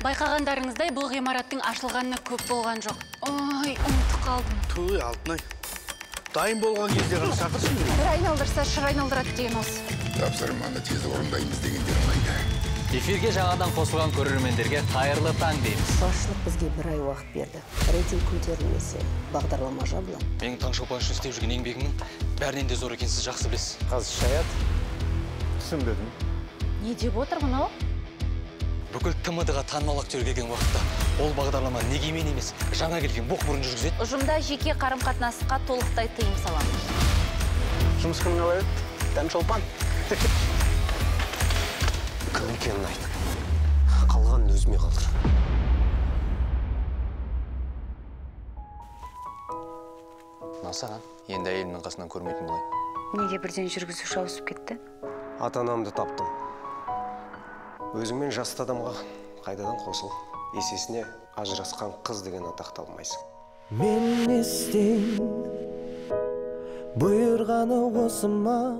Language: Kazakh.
Байқағандарыңыздай бұл ғимараттың ашылғанына көп болған жоқ. Ой, ұмытып қалдым. Туй, Алтынай. Дайын болған кезде ғана шақырсын. Бір айналдырса шыр айналдырады деген осы. Тапсырманы тез орындаймыз дегендер қайда. Эфирге жаңадан қосылған көрермендерге қайырлы таң дейміз. Басшылық бізге бір ай уақыт берді. Рейтинг көтерілмесе, бағдарлама жабылады. Менің Таңшолпан үшін істеп жүрген еңбегімнің бәрінен де зор екенін сіз жақсы білесіз. Қазір шаят. Түсінбедім. Не деп отыр мынау? Бүкіл ТМД-ға танымал актер келген уақытта ол бағдарлама неге мен емес, жаңа келген боқ бұрын жүргізеді. Ұжымда жеке қарым-қатынасқа толықтай тыйым саламыз. Жұмыс кімнің қалай еді? Таңшолпан. Кім екенін айт. Қалғанын өзіме қалдыр. Насаған, енді әйелімнің қасынан көрмейтін болайын. Неге бірден жүргізуші ауысып кетті? Ата-анамды таптым. Өзіңмен жасты адамға қайдадан қосыл. Есесіне ажырасқан қыз деген атақты алмайсың. Мен естен бұйырғаны осы ма?